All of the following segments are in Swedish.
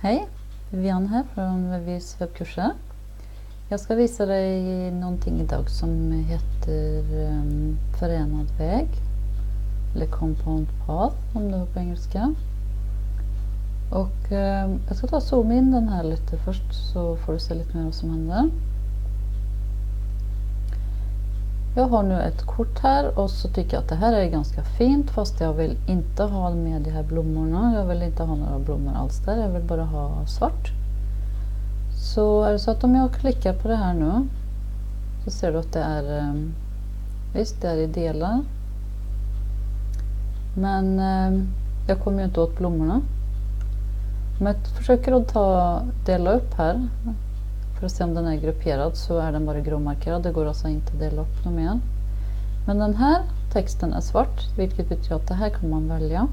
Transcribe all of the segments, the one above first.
Hej, Vivian här från Vivis webbkurser. Jag ska visa dig någonting idag som heter förenad väg. Eller compound path om det är på engelska. Och jag ska ta zooma in den här lite först så får du se lite mer vad som händer. Jag har nu ett kort här och så tycker jag att det här är ganska fint fast jag vill inte ha med de här blommorna. Jag vill inte ha några blommor alls där, jag vill bara ha svart. Så är det så att om jag klickar på det här nu så ser du att det är, visst det är i delar. Men jag kommer ju inte åt blommorna. Om jag försöker att dela upp här för att se om den är grupperad så är den bara gråmarkerad. Det går alltså inte att dela upp något mer. Men den här texten är svart, vilket betyder att det här kan man välja.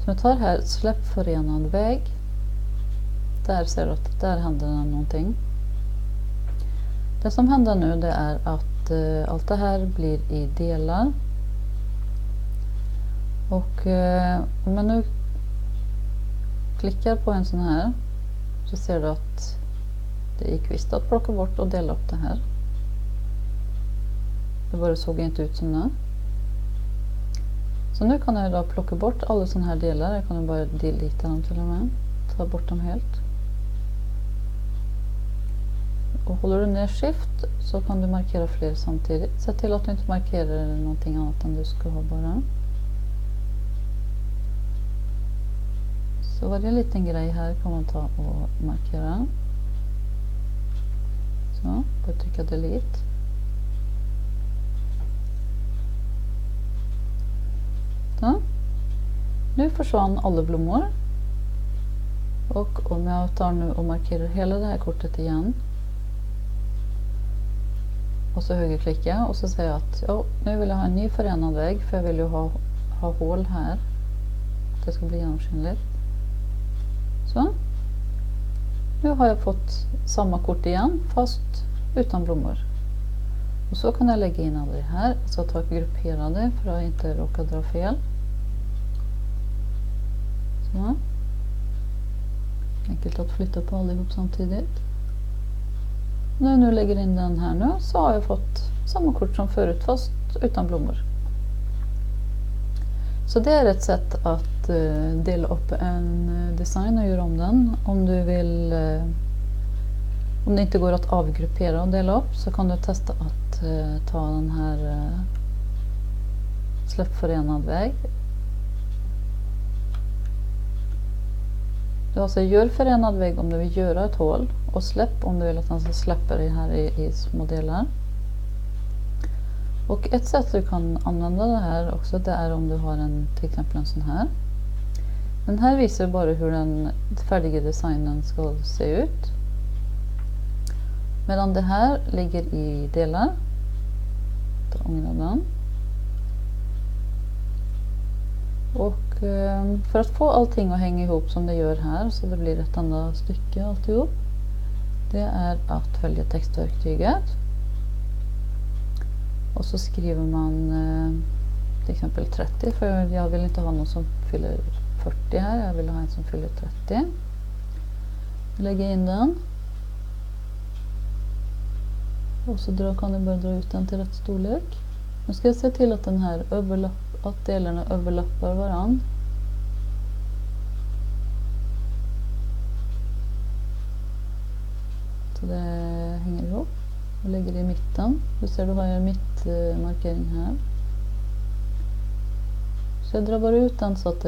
Så jag tar här släpp förenad väg. Där ser du att där händer någonting. Det som händer nu det är att allt det här blir i delar. Och om jag nu klickar på en sån här så ser du att det gick visst att plocka bort och dela upp det här. Det bara såg inte ut som det. Så nu kan jag då plocka bort alla såna här delar. Jag kan bara delita dem till och med. Ta bort dem helt. Och håller du ner shift så kan du markera fler samtidigt. Se till att du inte markerar någonting annat än du ska ha bara. Så varje liten grej här kan man ta och markera. Så, bara trycka delete. Så. Nu försvann alla blommor. Och om jag tar nu och markerar hela det här kortet igen. Och så högerklickar jag och så säger jag att ja, nu vill jag ha en ny förenad väg för jag vill ju ha hål här. Det ska bli genomskinligt. Så. Nu har jag fått samma kort igen fast utan blommor. Och så kan jag lägga in alla det här. Jag ska ta grupperade för att inte råka dra fel. Så. Enkelt att flytta på allihop samtidigt. När jag nu lägger in den här nu så har jag fått samma kort som förut fast utan blommor. Så det är ett sätt att dela upp en design och göra om den. Om du vill, om det inte går att avgruppera och dela upp så kan du testa att ta den här släpp förenad väg. Du alltså gör förenad väg om du vill göra ett hål och släpp om du vill att den ska släppa det här i små delar. Och ett sätt du kan använda det här också det är om du har till exempel en sån här. Den här visar bara hur den färdiga designen ska se ut. Medan det här ligger i delar. Då ångrar den. Och för att få allting att hänga ihop som det gör här så det blir ett enda stycke alltihop. Det är att välja textverktyget. Och så skriver man till exempel 30 för jag vill inte ha någon som fyller 40 här. Jag vill ha en som fyller 30. Lägga in den. Och så kan du bara dra ut den till rätt storlek. Nu ska jag se till att den här att delarna överlappar varann. Så det hänger ihop. Jag lägger det i mitten. Du ser du har jag mittmarkering här. Så jag drar bara ut den så att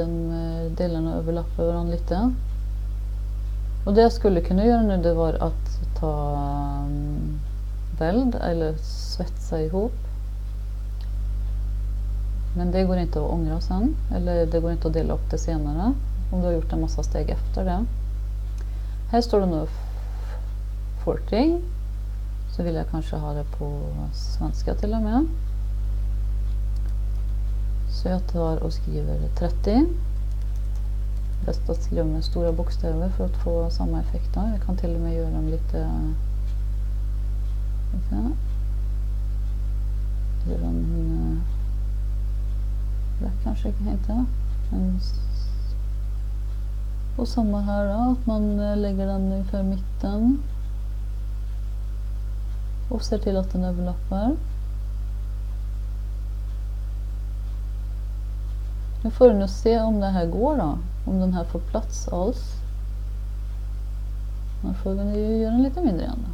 delarna överlappar varandra lite. Och det jag skulle kunna göra nu det var att ta weld eller svetsa ihop. Men det går inte att ångra sen. Eller det går inte att dela upp det senare. Om du har gjort en massa steg efter det. Här står det nu 40. Så vill jag kanske ha det på svenska till och med. Så jag tar och skriver 30. Bäst att skriva med stora bokstäver för att få samma effekt. Jag kan till och med göra dem lite... Göra en... Det kanske inte. Och samma här då, att man lägger den ungefär i mitten. Och ser till att den överlappar. Nu får du se om det här går då. Om den här får plats alls. Man får ju göra den lite mindre igen.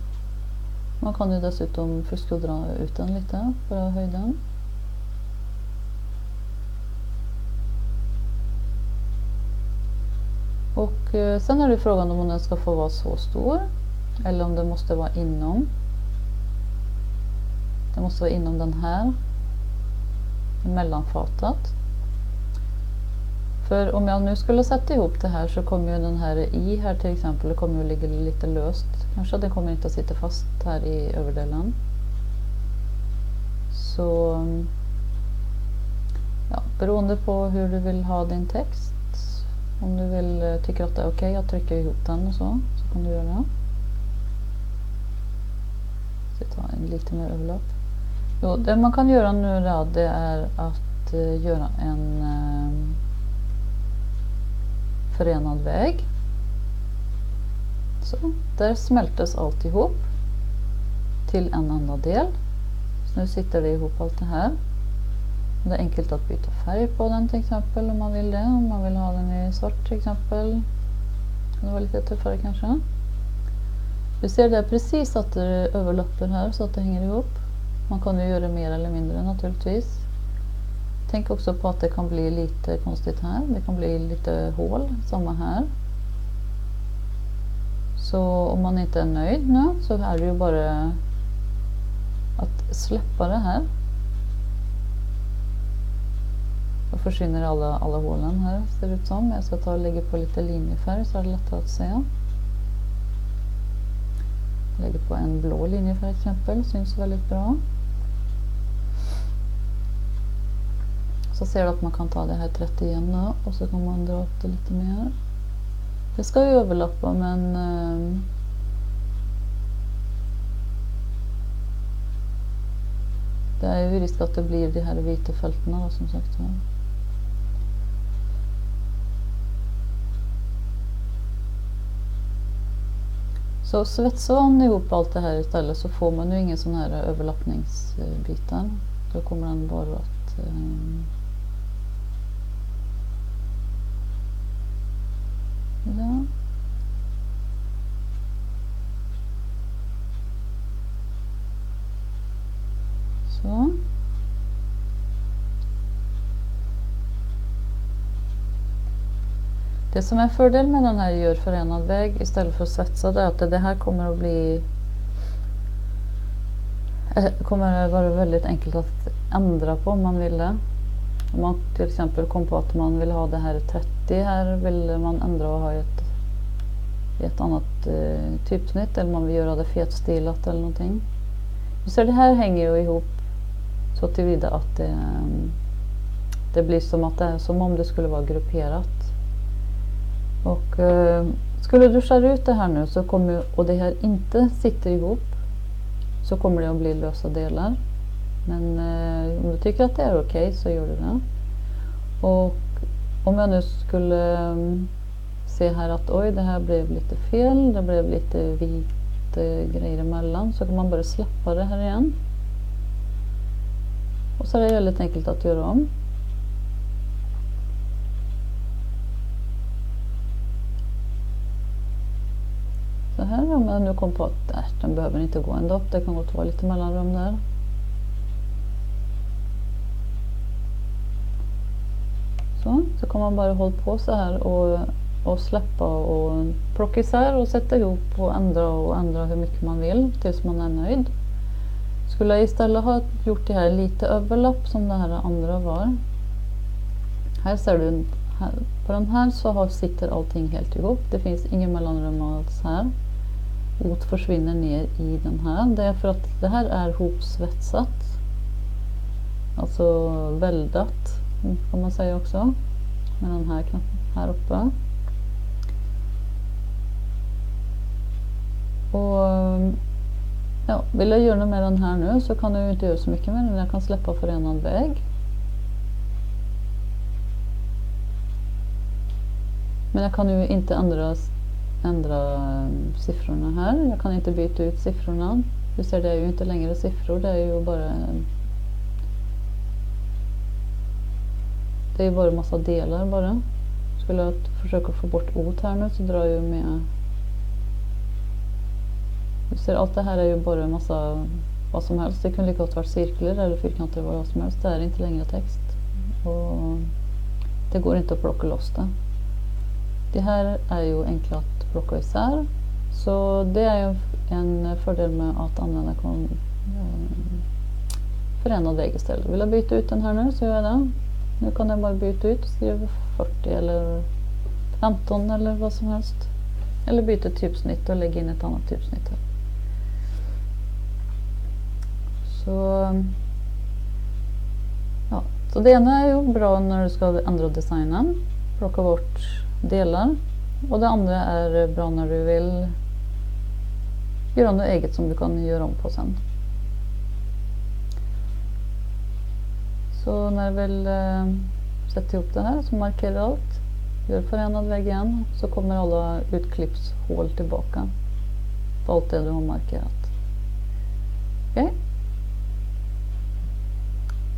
Man kan ju dessutom fuska och dra ut den lite på höjden. Och sen är det frågan om den ska få vara så stor. Eller om det måste vara inom. Det måste vara inom den här. Mellanfatet. För om jag nu skulle sätta ihop det här så kommer ju den här i här till exempel. Det kommer ju ligga lite löst. Kanske den kommer inte att sitta fast här i överdelen. Så ja, beroende på hur du vill ha din text. Om du tycker att det är okej att trycka ihop den och så kan du göra det. Så ta en lite mer överlapp. Jo, det man kan göra nu då, det är att göra en förenad väg. Så, där smältes allt ihop till en enda del. Så nu sitter det ihop allt det här. Det är enkelt att byta färg på den till exempel om man vill det. Om man vill ha den i svart till exempel. Det var lite tuffare kanske. Du ser där precis att det överlappar här så att det hänger ihop. Man kan ju göra mer eller mindre naturligtvis. Tänk också på att det kan bli lite konstigt här. Det kan bli lite hål, samma här. Så om man inte är nöjd nu så är det ju bara att släppa det här. Då försvinner alla hålen här, ser det ut som. Jag ska ta och lägga på lite linjefärg så är det lättare att se. Lägger på en blå linjefärg till exempel, syns väldigt bra. Så ser du att man kan ta det här 30 igen nu och så kan man dra upp det lite mer. Det ska ju överlappa men det är ju risk att det blir de här vita fältena då, som sagt. Så svetsar man ihop allt det här istället så får man ju ingen sån här överlappningsbitar. Då kommer den bara att ja. Så. Det som är fördel med den här gör förenad väg istället för att svetsa det är att det här kommer att bli kommer vara väldigt enkelt att ändra på om man vill det. Om man till exempel kom på att man vill ha det här 30 här vill man ändra och ha ett annat typsnitt eller man vill göra det fetstilat eller någonting. Så det här hänger ju ihop så tillvida att det blir som att det är som om det skulle vara grupperat. Och skulle du skära ut det här nu så kommer och det här inte sitter ihop så kommer det att bli lösa delar. Men om du tycker att det är okej så gör du det. Och om jag nu skulle se här att oj det här blev lite fel, det blev lite vit grejer emellan så kan man bara släppa det här igen. Och så är det väldigt enkelt att göra om. Så här om jag nu kom på att den behöver inte gå ända upp, det kan gott vara lite mellanrum där. Så kan man bara hålla på så här och släppa och plocka isär och sätta ihop och ändra hur mycket man vill tills man är nöjd. Skulle jag istället ha gjort det här lite överlapp som det här andra var. Här ser du, på den här så sitter allting helt ihop. Det finns ingen mellanrum alls här. Ot försvinner ner i den här. Det är för att det här är hopsvetsat. Alltså väldat kan man säga också. Med den här uppe. Och ja, vill jag göra med den här nu så kan jag ju inte göra så mycket med den. Jag kan släppa förenad väg. Men jag kan ju inte ändra siffrorna här. Jag kan inte byta ut siffrorna. Du ser, det är ju inte längre siffror, det är ju bara massa delar bara. Skulle jag försöka få bort ot här nu så drar jag ju med. Du ser, allt det här är ju bara en massa vad som helst. Det kunde lika gott vara cirklar eller fyrkanter eller vad som helst. Det är inte längre text. Och det går inte att plocka loss det. Det här är ju enkelt att plocka isär. Så det är ju en fördel med att använda förenad vägg istället. Vill jag byta ut den här nu så gör jag det. Nu kan jag bara byta ut och skriva 40 eller 15 eller vad som helst. Eller byta typsnitt och lägga in ett annat typsnitt här. Så det ena är ju bra när du ska ändra designen. Plocka bort delar. Och det andra är bra när du vill göra något eget som du kan göra om på sen. Så när jag vill sätta ihop det här så markerar allt. Gör förenad vägg igen så kommer alla utklippshål tillbaka på allt det du har markerat. Okej.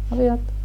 Har vi gjort.